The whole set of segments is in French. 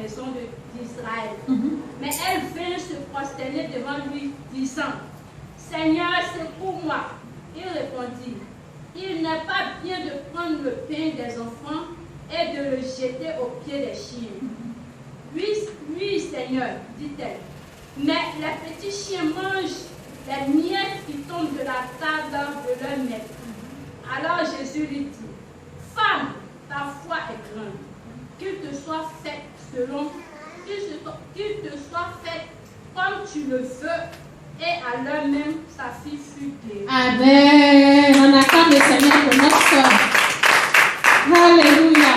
maison d'Israël. Mais elle vint se prosterner devant lui, disant, Seigneur, secours-moi. Il répondit, il n'est pas bien de prendre le pain des enfants et de le jeter aux pieds des chiens. Oui, Seigneur, dit-elle, mais les petits chiens mangent les miettes qui tombent de la table de leur maître. Alors Jésus lui dit, femme, ta foi est grande, qu'il te soit fait comme tu le veux. Et à l'heure même, sa fille fut guérie. Amen. On acclame le Seigneur pour notre soeur. Alléluia.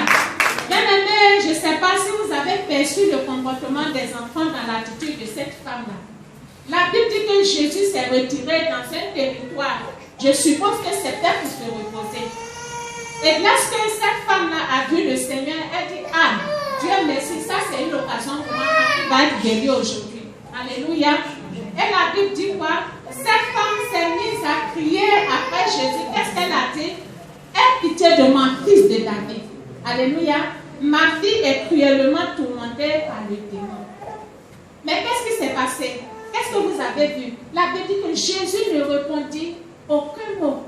Bien-aimés, je ne sais pas si vous avez perçu le comportement des enfants dans l'attitude de cette femme-là. La Bible dit que Jésus s'est retiré dans un territoire. Je suppose que c'était pour se reposer. Et lorsque cette femme-là a vu le Seigneur, elle dit, ah, Dieu merci, ça c'est une occasion pour moi qui va être guérie aujourd'hui. Alléluia. Et la Bible dit quoi? Cette femme s'est mise à crier après Jésus. Qu'est-ce qu'elle a dit? Aie pitié de mon fils de David. Alléluia. Ma fille est cruellement tourmentée par le démon. Mais qu'est-ce qui s'est passé? Qu'est-ce que vous avez vu? La Bible dit que Jésus ne répondit aucun mot.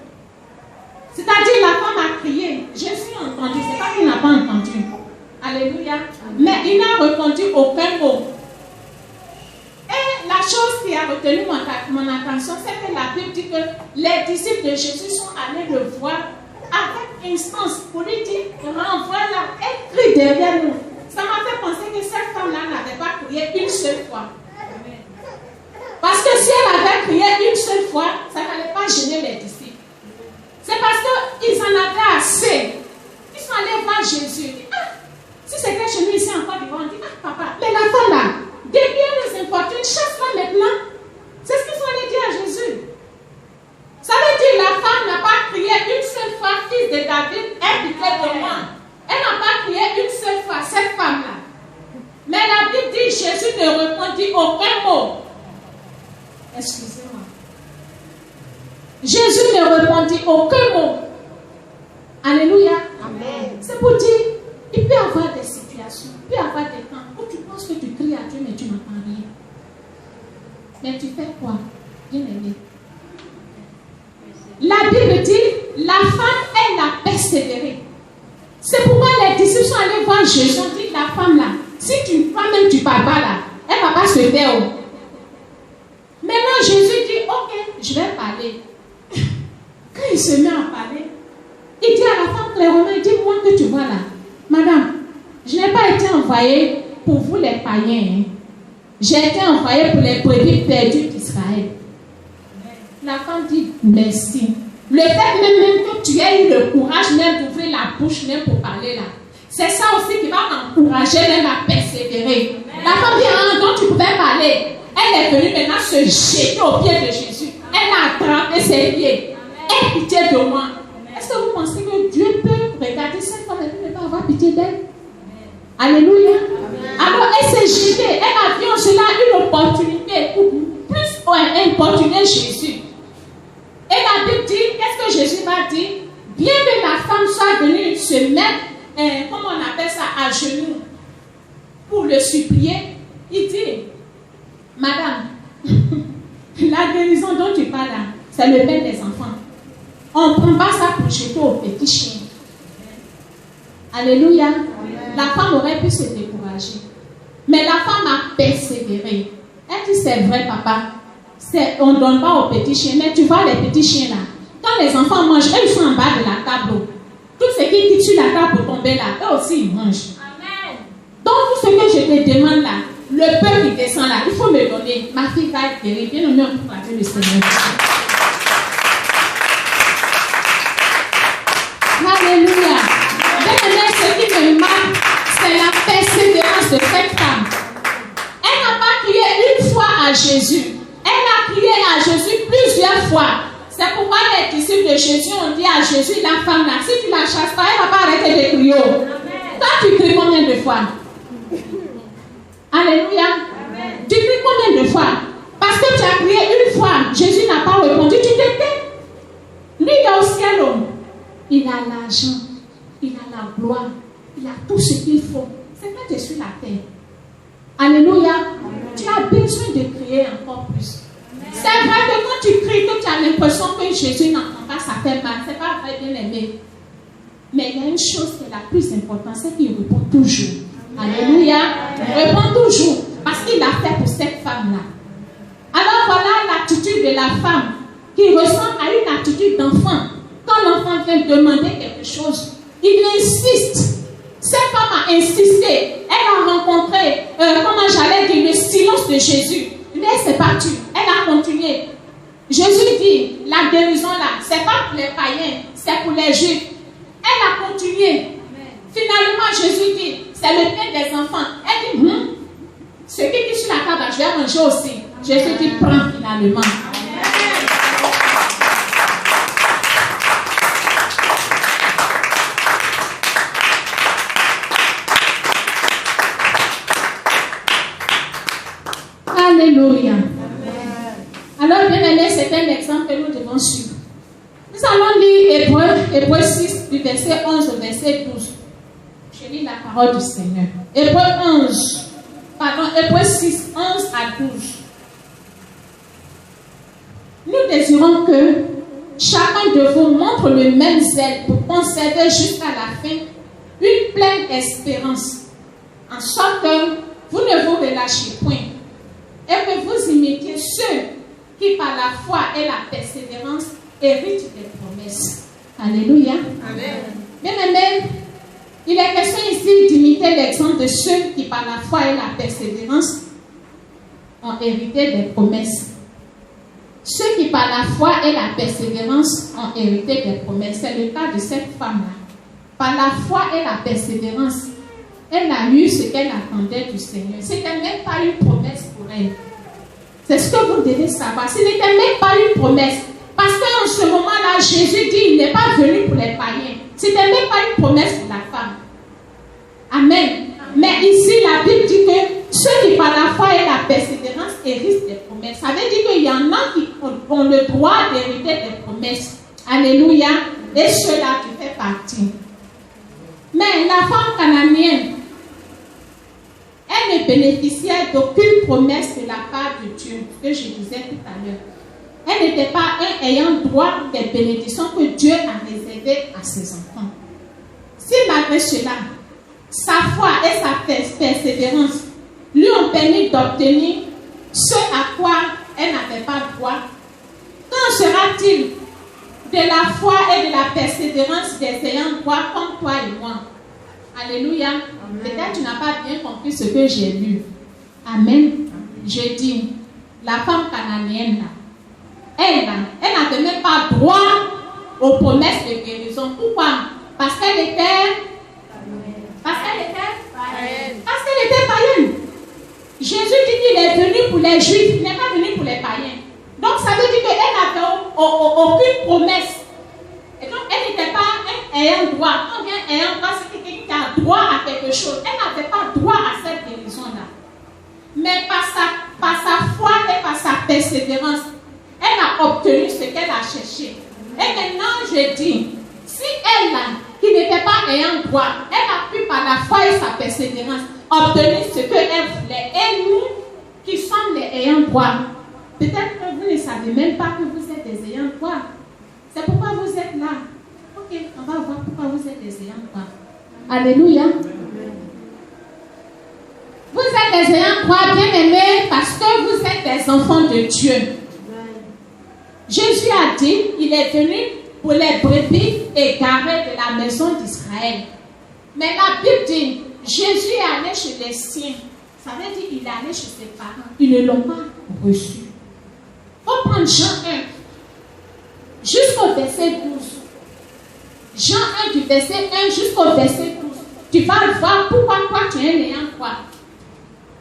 C'est-à-dire la femme a crié. Jésus a entendu. C'est pas qu'il n'a pas entendu. Alléluia. Mais il n'a répondu aucun mot. Et la chose qui a retenu mon attention, c'est que la Bible dit que les disciples de Jésus sont allés le voir avec instance pour lui dire, renvoie-la, elle crie derrière nous. Ça m'a fait penser que cette femme-là n'avait pas crié une seule fois. Parce que si elle avait crié une seule fois, ça n'allait pas gêner les disciples. C'est parce qu'ils en avaient assez. Ils sont allés voir Jésus. Ah, si c'était chez nous ici encore, on dit, ah papa, mais la femme là, derrière les importunes, chasse-la maintenant. C'est ce qu'ils sont allés dire à Jésus. Ça veut dire la femme n'a pas crié une seule fois, fils de David, aie pitié de moi. Elle n'a pas crié une seule fois, cette femme-là. Mais la Bible dit, Jésus ne répondit aucun mot. Excusez-moi. Jésus ne répondit aucun mot. Alléluia. Amen. C'est pour dire, il peut y avoir des situations, il peut y avoir des temps où tu penses que tu cries à Dieu, mais tu n'entends rien. Mais tu fais quoi? Bien-aimé. La Bible dit, la femme, elle a persévéré. C'est pourquoi les disciples sont allés voir Jésus. On dit, la femme là, si toi-même tu ne parles pas là, elle ne va pas se faire. Maintenant, Jésus dit, ok, je vais parler. Quand il se met à parler, il dit à la femme clairement, dis-moi que tu vois là. Madame, je n'ai pas été envoyé pour vous les païens. J'ai été envoyé pour les brebis perdues d'Israël. La femme dit, merci. Le fait même que tu aies eu le courage même d'ouvrir la bouche même pour parler là, c'est ça aussi qui va t'encourager même à persévérer. La femme dit, ah, donc tu pouvais parler. Elle est venue maintenant se jeter aux pieds de Jésus. Elle a attrapé ses pieds. Aie pitié de moi. Est-ce que vous pensez que Dieu peut regarder cette femme et ne pas avoir pitié d'elle? Alléluia. Alors elle s'est jetée. Elle a vu en cela une opportunité pour plus importuner Jésus. Et la Bible dit, qu'est-ce que Jésus va dire? Bien que la femme soit venue se mettre, comment on appelle ça, à genoux, pour le supplier, il dit, Madame, la guérison dont tu parles là, c'est le pain des enfants. On ne prend pas ça pour jeter aux petits chiens. Alléluia. La femme aurait pu se décourager. Mais la femme a persévéré. Elle dit, c'est vrai, papa. On ne donne pas aux petits chiens. Mais tu vois les petits chiens là. Quand les enfants mangent, eux, ils sont en bas de la table. Tout ce qui quitte sur la table pour tomber là, eux aussi, ils mangent. Amen. Donc, tout ce que je te demande là, le peu qui descend là, il faut me donner. Ma fille va être guérie. Bien nommé, on peut parler le Seigneur. Alléluia. Bien-aimé, ce qui me marque, c'est la persévérance de cette femme. Elle n'a pas crié une fois à Jésus. Elle a crié à Jésus plusieurs fois. C'est pourquoi les disciples de Jésus ont dit à Jésus, la femme là, si tu la chasses pas, elle ne va pas arrêter de crier. Toi, tu cries combien de fois? Alléluia. Amen. Tu cries combien de fois? Parce que tu as crié une fois, Jésus n'a pas répondu, tu te tais. Lui, il est au ciel. Il a l'argent, il a la gloire, il a tout ce qu'il faut. C'est quand tu es sur la terre. Alléluia. Tu as besoin de crier encore plus. C'est vrai que quand tu cries, que tu as l'impression que Jésus n'entend pas, ça fait mal. C'est pas vrai, bien aimé. Mais il y a une chose qui est la plus importante, c'est qu'il répond toujours. Alléluia. Il répond toujours. Parce qu'il l'a fait pour cette femme-là. Alors voilà l'attitude de la femme qui ressemble à une attitude d'enfant. Quand l'enfant vient demander quelque chose, il insiste. Cette femme a insisté. Elle a rencontré, comment j'allais dire, le silence de Jésus. Mais elle s'est battue. Elle a continué. Jésus dit, la guérison là, c'est pas pour les païens, c'est pour les juifs. Elle a continué. Finalement, Jésus dit, c'est le pain des enfants. Elle dit, ce qui est sur la table, je vais manger aussi. Jésus dit, prends finalement. Alléluia. Alors, bien aimé, c'est un exemple que nous devons suivre. Nous allons lire Hébreux 6, du verset 11 au verset 12. Je lis la parole du Seigneur. Hébreux 6, 11 à 12. Nous désirons que chacun de vous montre le même zèle pour conserver jusqu'à la fin une pleine espérance, en sorte que vous ne vous relâchiez point et que vous imitiez ceux qui par la foi et la persévérance héritent des promesses. Alléluia. Amen. Bien aimé, il est question ici d'imiter l'exemple de ceux qui par la foi et la persévérance ont hérité des promesses. Ceux qui par la foi et la persévérance ont hérité des promesses. C'est le cas de cette femme-là. Par la foi et la persévérance, elle a eu ce qu'elle attendait du Seigneur. Ce n'était même pas une promesse pour elle. C'est ce que vous devez savoir. Ce n'était même pas une promesse. Parce qu'en ce moment-là, Jésus dit il n'est pas venu pour les païens. Ce n'était même pas une promesse pour la femme. Amen. Mais ici, la Bible dit que ceux qui par la foi et la persévérance héritent des promesses. Ça veut dire qu'il y en a qui ont le droit d'hériter des promesses. Alléluia. Et ceux-là qui font partie. Mais la femme cananéenne, elle ne bénéficiait d'aucune promesse de la part de Dieu, que je disais tout à l'heure. Elle n'était pas un ayant droit des bénédictions que Dieu a réservées à ses enfants. Si malgré cela, sa foi et sa persévérance lui ont permis d'obtenir ce à quoi elle n'avait pas droit, quand sera-t-il de la foi et de la persévérance des ayants droit comme toi et moi? Alléluia. Peut-être tu n'as pas bien compris ce que j'ai lu. Amen. Je dis, la femme cananéenne là, elle n'avait même pas droit aux promesses de guérison. Pourquoi? Parce qu'elle était païenne. Jésus dit qu'il est venu pour les juifs, il n'est pas venu pour les païens. Donc ça veut dire qu'elle n'avait aucune promesse. Et donc elle n'était pas ayant droit. Quand bien ayant droit, c'est quelqu'un qui a droit à quelque chose. Elle n'avait pas droit à cette guérison-là. Mais par sa foi et par sa persévérance, elle a obtenu ce qu'elle a cherché. Et maintenant, je dis, si elle, qui n'était pas ayant droit, elle a pu par la foi et sa persévérance obtenir ce qu'elle voulait. Et nous, qui sommes les ayants droit, peut-être que vous ne savez même pas que vous êtes des ayants droit. C'est pourquoi vous êtes là. Ok, on va voir pourquoi vous êtes des ayants droit. Alléluia. Vous êtes des ayants droit bien aimés parce que vous êtes des enfants de Dieu. Jésus a dit, il est venu pour les brebis égarées de la maison d'Israël. Mais la Bible dit, Jésus est allé chez les siens. Ça veut dire qu'il est allé chez ses parents. Ils ne l'ont pas reçu. Il faut prendre Jean 1 jusqu'au verset 12. Jean 1 du verset 1 jusqu'au verset 12. Tu vas voir pourquoi toi tu es un ayant droit.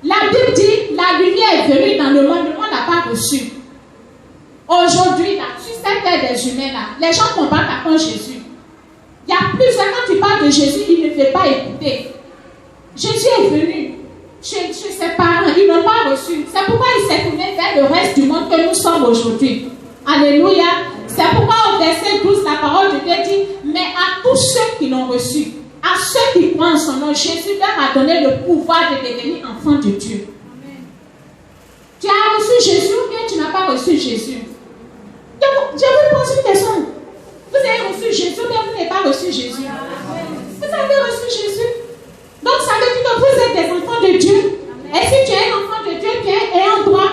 La Bible dit, la lumière est venue dans le monde n'a pas reçu. Aujourd'hui, là, sur cette terre des humains, là, les gens combattent à contre Jésus. Il y a plusieurs, quand tu parles de Jésus, ils ne veulent pas écouter. Jésus est venu chez ses parents, ils n'ont pas reçu. C'est pourquoi il s'est tourné vers le reste du monde que nous sommes aujourd'hui. Alléluia. C'est pourquoi au verset 12, la parole de Dieu dit, mais à tous ceux qui l'ont reçu, à ceux qui croient en son nom, Jésus leur a donné le pouvoir de devenir enfants de Dieu. Jésus? Je vous pose une question. Vous avez reçu Jésus ou bien vous n'avez pas reçu Jésus? Vous avez reçu Jésus. Donc ça veut dire que vous êtes des enfants de Dieu. Et si tu es un enfant de Dieu, tu es ayant droit.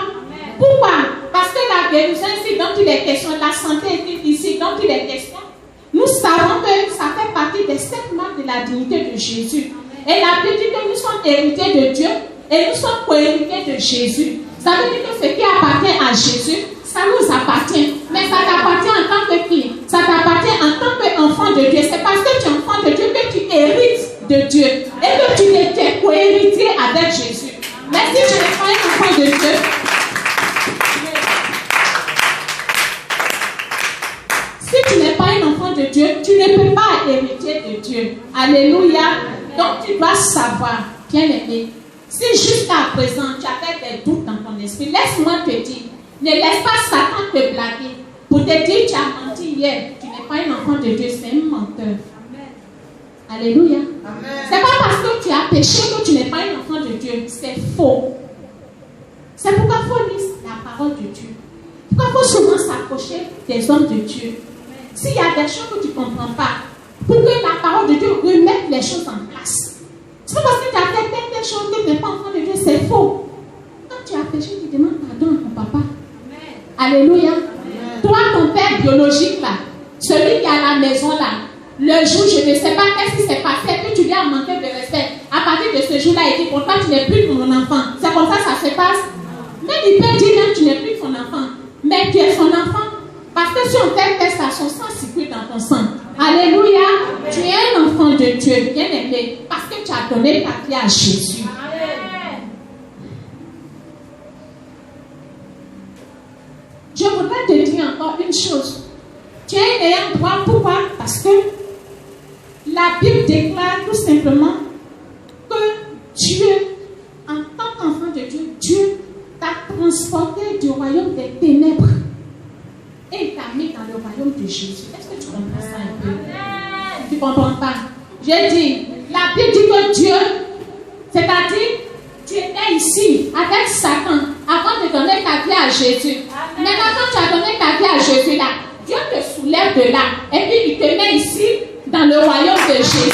Pourquoi? Parce que la guérison ici dont il est question, la santé ici dont il est question, nous savons que ça fait partie des 7 marques de la dignité de Jésus. Et la Bible dit que nous sommes héritiers de Dieu et nous sommes co-héritiers de Jésus. Ça veut dire que ce qui appartient à Jésus, ça nous appartient. Mais ça t'appartient en tant que qui? Ça t'appartient en tant qu'enfant de Dieu. C'est parce que tu es enfant de Dieu que tu hérites de Dieu. Et que tu es co-héritier avec Jésus. Mais si tu n'es pas un enfant de Dieu, si tu n'es pas un enfant de Dieu, tu ne peux pas hériter de Dieu. Alléluia. Donc tu dois savoir, bien aimé, si jusqu'à présent tu avais des doutes dans ton esprit, laisse-moi te dire, ne laisse pas Satan te blaguer pour te dire tu as menti hier. Tu n'es pas un enfant de Dieu, c'est un menteur. Alléluia. C'est pas parce que tu as péché que tu n'es pas un enfant de Dieu. C'est faux. C'est pourquoi il faut lire la parole de Dieu. Pourquoi il faut souvent s'approcher des hommes de Dieu. S'il y a des choses que tu ne comprends pas, pour que la parole de Dieu remette les choses en place. C'est pas parce que tu as fait telle chose que tu n'es pas enfant de Dieu, c'est faux. Quand tu as péché, tu demandes pardon à ton papa. Alléluia. Toi, ton père biologique là, celui qui est à la maison là, le jour, je ne sais pas qu'est-ce qui s'est passé, que tu lui as manqué de respect. À partir de ce jour-là, il dit, pour toi, tu n'es plus mon enfant. C'est comme ça que ça se passe. Même il peut dire, même tu n'es plus son enfant. Mais tu es son enfant. Parce que si on teste à son sang circule dans ton sang. Alléluia. Tu es un enfant de Dieu, bien aimé. Parce que tu as donné ta vie à Jésus. Je voudrais te dire encore une chose. Tu es un ayant droit. Pourquoi? Parce que la Bible déclare tout simplement que Dieu, en tant qu'enfant de Dieu, Dieu t'a transporté du royaume des ténèbres et il t'a mis dans le royaume de Jésus. Est-ce que tu comprends ça un peu? Tu ne comprends pas? J'ai dit, la Bible dit que Dieu, c'est-à-dire, tu étais ici avec Satan avant de donner ta vie à Jésus. Maintenant, quand tu as donné ta vie à Jésus là, Dieu te soulève de là et puis il te met ici dans le royaume de Jésus.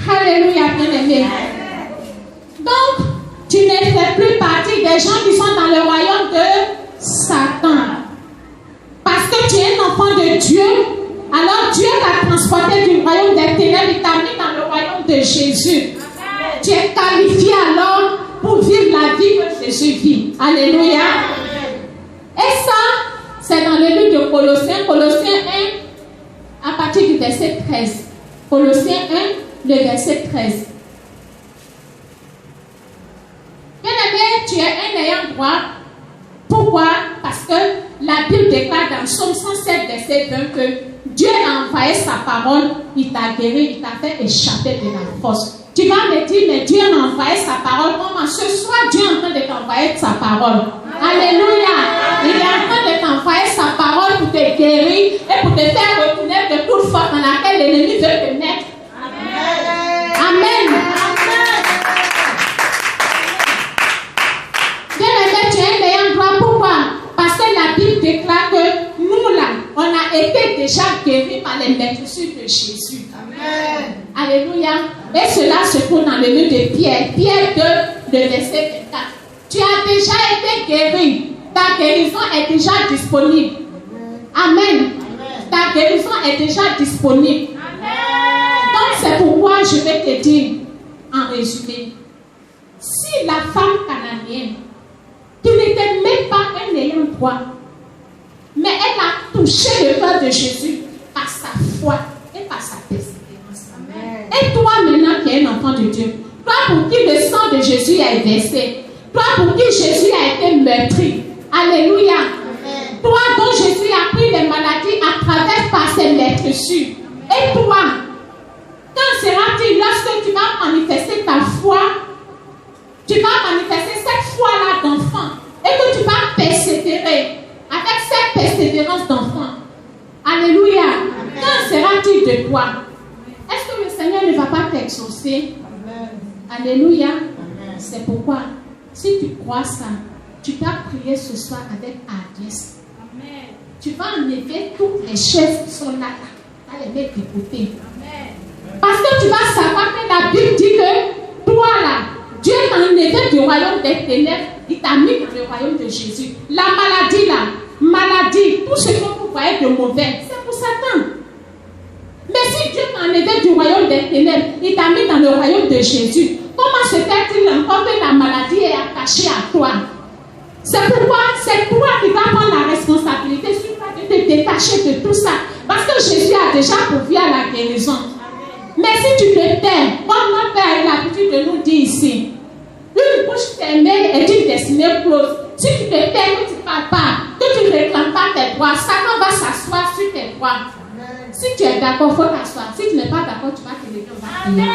Alléluia, bien-aimé. Donc, tu ne fais plus partie des gens qui sont dans le royaume de Satan. Parce que tu es un enfant de Dieu, alors Dieu t'a transporté du royaume des ténèbres et t'a mis dans le royaume de Jésus. Tu es qualifié alors pour vivre la vie que Jésus vit. Alléluia. Et ça, c'est dans le livre de Colossiens, Colossiens 1, à partir du verset 13. Colossiens 1, le verset 13. Bien-aimé, tu es un ayant droit. Pourquoi? Parce que la Bible déclare dans Psaume 107, verset 20 que Dieu a envoyé sa parole, il t'a guéri, il t'a fait échapper de la force. Tu vas me dire, mais Dieu m'a envoyé sa parole. Comment? Ce soir, Dieu est en train de t'envoyer sa parole. Alléluia. Il est en train de t'envoyer sa parole pour te guérir et pour te faire retourner de toute force dans laquelle l'ennemi veut te mettre. Amen. Amen. Bien-aimé, tu es un ayant droit. Pourquoi? Parce que la Bible déclare que nous là, on a été déjà guéris par les meurtrissures de Jésus. Amen. Alléluia. Et cela se trouve dans le livre de Pierre. Pierre 2, le verset 24. Tu as déjà été guéri. Ta guérison est déjà disponible. Amen. Ta guérison est déjà disponible. Amen. Donc c'est pourquoi je vais te dire, en résumé, si la femme cananéenne, qui n'était même pas un ayant droit, mais elle a touché le cœur de Jésus par sa foi et par sa persévérance. Amen. Et toi maintenant qui es un enfant de Dieu, toi pour qui le sang de Jésus a été versé, toi pour qui Jésus a été meurtri, alléluia. Amen. Toi dont Jésus a pris les maladies à travers par ses meurtrissures. Et toi, quand sera-t-il lorsque tu vas manifester ta foi, tu vas manifester cette foi-là d'enfant et que tu vas persévérer avec cette persévérance d'enfant. Alléluia. Amen. Quand sera-t-il de toi? Est-ce que le Seigneur ne va pas t'exaucer. Alléluia. C'est pourquoi, si tu crois ça, tu vas prier ce soir avec hardiesse. Tu vas enlever toutes les chaises qui sont là, tu vas les mettre de côté. Parce que tu vas savoir que la Bible dit que toi là, Dieu t'a enlevé du royaume des ténèbres, il t'a mis dans le royaume de Jésus. La maladie là, tout ce que vous voyez de mauvais, c'est pour Satan. Mais si Dieu t'a enlevé du royaume des ténèbres, il t'a mis dans le royaume de Jésus, comment se fait-il encore que la maladie est attachée à toi? C'est pourquoi c'est toi qui vas prendre la responsabilité sur toi de te détacher de tout ça. Parce que Jésus a déjà pourvu à la guérison. Mais si tu te tais, comme notre Père a l'habitude de nous dire ici, une bouche fermée est une destinée close. Si tu te tais, que tu ne parles pas, que tu ne réclames pas tes droits, Satan va s'asseoir sur tes droits. Si tu es d'accord, il faut t'asseoir. Si tu n'es pas d'accord, tu vas te lever. Amen.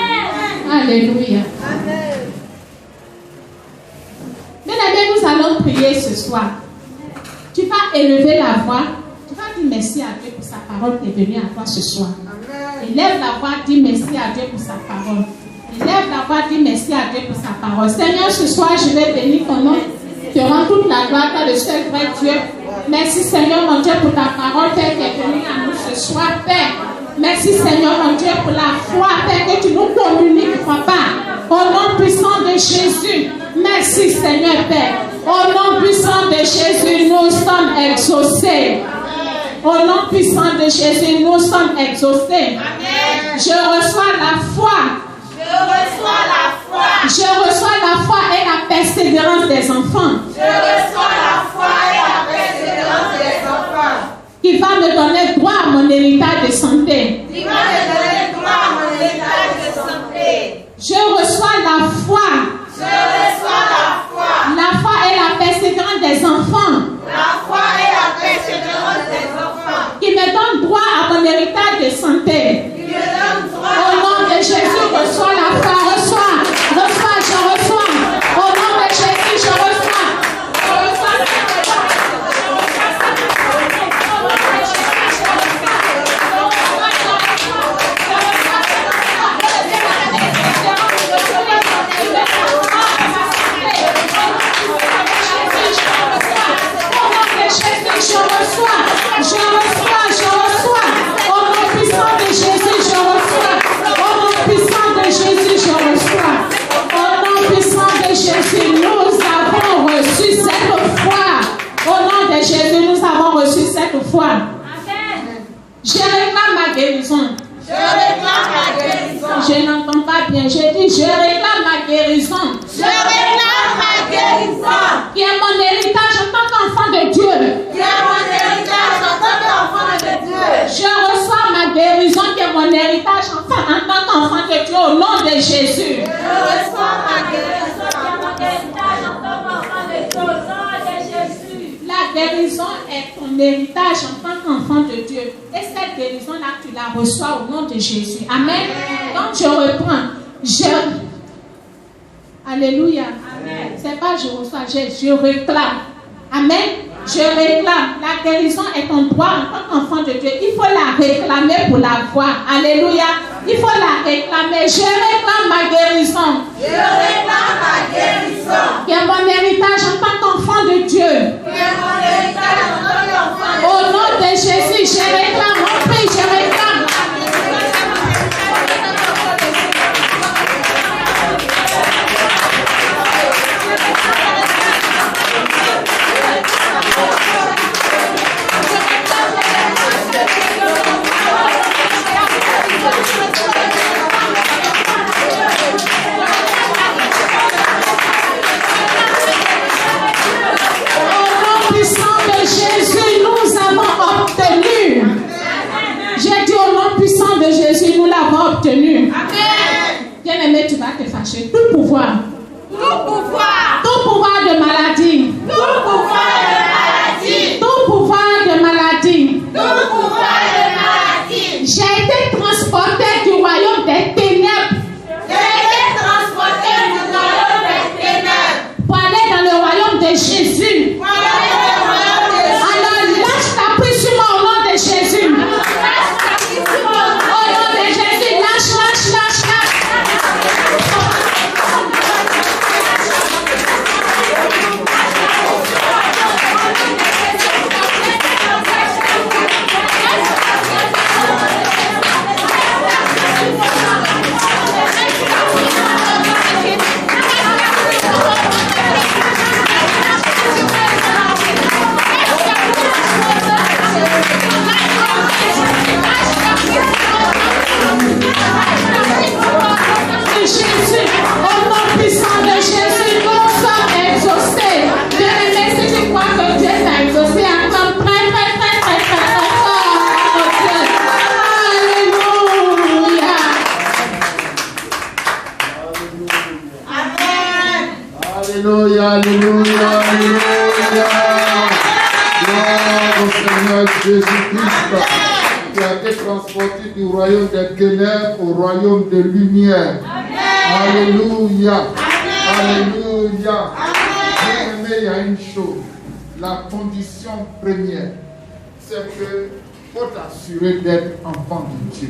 Alléluia. Amen. Bien-aimés, nous allons prier ce soir. Tu vas élever la voix. Tu vas dire merci à Dieu pour sa parole qui est venue à toi ce soir. Amen. Élève la voix, dis merci à Dieu pour sa parole. Élève la voix, dis merci à Dieu pour sa parole. Seigneur, ce soir, je vais bénir ton nom. Je te rends toute la gloire à le seul vrai Dieu. Merci Seigneur mon Dieu pour ta parole, Père, qui est venue à nous ce soir, Père. Merci Seigneur mon Dieu pour la foi, Père, que tu nous communiques, Papa. Au nom puissant de Jésus. Merci Seigneur, Père. Au nom puissant de Jésus, nous sommes exaucés. Au nom puissant de Jésus, nous sommes exaucés. Amen. Je reçois la foi. Je reçois la foi. Je reçois la foi et la persévérance des enfants. Je reçois la foi et la persévérance des enfants. Qui va me donner droit à mon héritage de santé. Qui va me donner droit à mon héritage de santé. Je reçois la foi. Je reçois la foi. La foi et la persévérance des enfants. La foi et la persévérance des enfants. Qui me donne droit à mon héritage de santé. Qui me donne droit. Au nom de Jésus, reçois la foi. Reçois, reçois, je reçois. Au nom de Jésus, je reçois. Je reçois. Je réclame ma guérison. Je réclame ma guérison. Je n'entends pas bien. Je dis, je réclame ma guérison. Je réclame ma guérison. Qui est mon héritage en tant qu'enfant de Dieu. Qui est mon héritage en tant qu'enfant de Dieu. Je reçois ma guérison qui est mon héritage en tant qu'enfant de Dieu au nom de Jésus. Je reçois ma guérison qui est mon héritage en tant qu'enfant de Dieu au nom de Jésus. La guérison est ton héritage en tant qu'enfant de Dieu. Et cette guérison-là, tu la reçois au nom de Jésus. Amen. Donc je reprends. Alléluia. Amen. C'est pas je reçois, je réclame. Amen. Je réclame. La guérison est ton droit en tant qu'enfant de Dieu. Il faut la réclamer pour la voir. Alléluia. Il faut la réclamer. Je réclame ma guérison. Je réclame ma guérison. Qui est mon héritage en tant qu'enfant de Dieu. Qui est mon héritage en tant qu'enfant de Dieu. Au nom de Jésus, je réclame. On prie, je réclame. Jésus, nous l'avons obtenu. Amen. Bien-aimé, tu vas te fâcher. Tout pouvoir de maladie. Tout pouvoir de maladie. Tout pouvoir de maladie. Tout pouvoir de maladie. J'ai été transporté du royaume des ténèbres. J'ai été transporté du royaume des ténèbres. Pour aller dans le royaume de Jésus. Alors lâche ta prise sur moi au nom de Jésus. Lâche. Jésus-Christ. Tu as été transporté du royaume des ténèbres au royaume de lumière. Alléluia. Alléluia. Mais il y a une chose. La condition première, c'est que faut t'assurer d'être enfant de Dieu.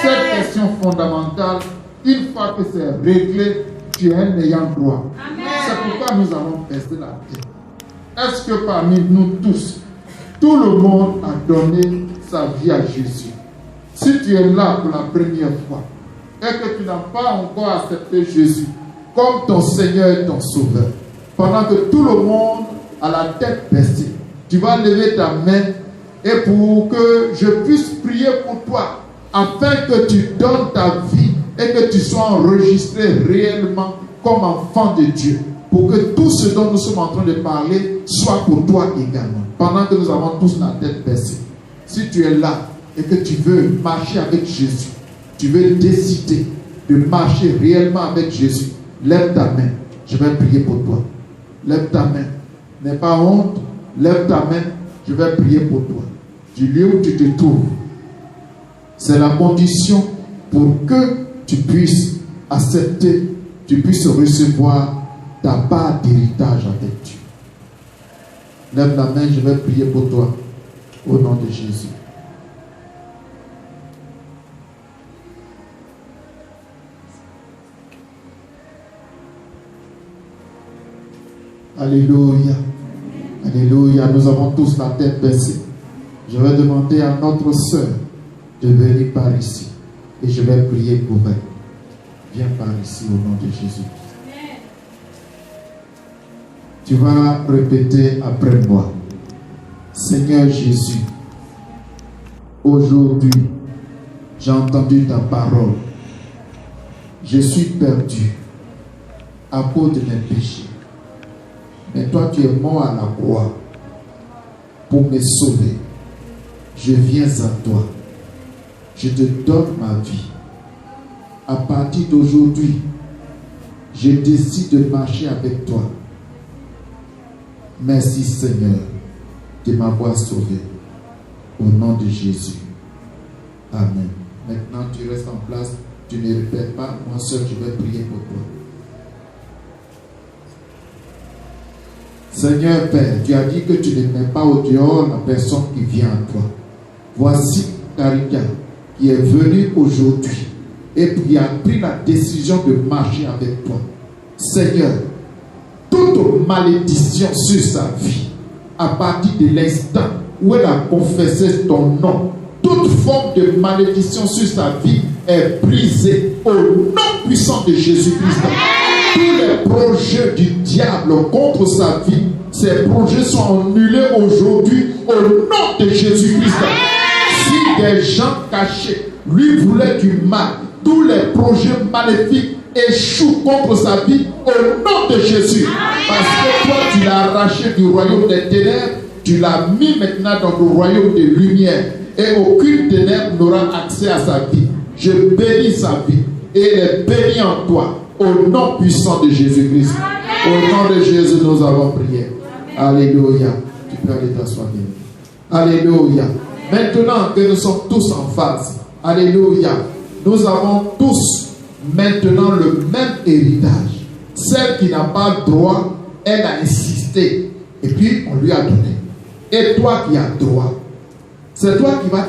Cette question fondamentale, une fois que c'est réglé, tu es un ayant droit. C'est pourquoi nous allons baisser la tête. Est-ce que parmi nous tous, tout le monde a donné sa vie à Jésus? Si tu es là pour la première fois et que tu n'as pas encore accepté Jésus comme ton Seigneur et ton Sauveur, pendant que tout le monde a la tête baissée, tu vas lever ta main et pour que je puisse prier pour toi, afin que tu donnes ta vie et que tu sois enregistré réellement comme enfant de Dieu, pour que tout ce dont nous sommes en train de parler soit pour toi également, pendant que nous avons tous la tête baissée. Si tu es là et que tu veux marcher avec Jésus, tu veux décider de marcher réellement avec Jésus, lève ta main, je vais prier pour toi. Lève ta main, n'aie pas honte, lève ta main, je vais prier pour toi. Du lieu où tu te trouves, c'est la condition pour que tu puisses accepter, tu puisses recevoir ta part d'héritage avec Dieu. Lève la main, je vais prier pour toi, au nom de Jésus. Alléluia. Alléluia. Nous avons tous la tête baissée. Je vais demander à notre sœur de venir par ici. Et je vais prier pour elle. Viens par ici au nom de Jésus. Tu vas répéter après moi. Seigneur Jésus, aujourd'hui, j'ai entendu ta parole. Je suis perdu à cause de mes péchés. Mais toi, tu es mort à la croix pour me sauver. Je viens à toi. Je te donne ma vie. À partir d'aujourd'hui, je décide de marcher avec toi. Merci Seigneur de m'avoir sauvé. Au nom de Jésus. Amen. Maintenant, tu restes en place. Tu ne répètes pas. Moi seul, je vais prier pour toi. Seigneur Père, tu as dit que tu ne mets pas au dehors la personne qui vient à toi. Voici Karika qui est venue aujourd'hui et qui a pris la décision de marcher avec toi. Seigneur, toute malédiction sur sa vie, à partir de l'instant où elle a confessé ton nom, toute forme de malédiction sur sa vie est brisée au nom puissant de Jésus-Christ. Tous les projets du diable contre sa vie, ces projets sont annulés aujourd'hui au nom de Jésus-Christ. Si des gens cachés lui voulaient du mal, tous les projets maléfiques échouent contre sa vie au nom de Jésus. Parce que toi, tu l'as arraché du royaume des ténèbres, tu l'as mis maintenant dans le royaume des lumières. Et aucune ténèbre n'aura accès à sa vie. Je bénis sa vie et elle est bénie en toi. Au nom puissant de Jésus-Christ. Au nom de Jésus, nous avons prié. Alléluia. Tu peux aller t'asseoir. Alléluia. Maintenant que nous sommes tous en phase, alléluia, nous avons tous maintenant le même héritage. Celle qui n'a pas droit, elle a insisté. Et puis, on lui a donné. Et toi qui as droit, c'est toi qui vas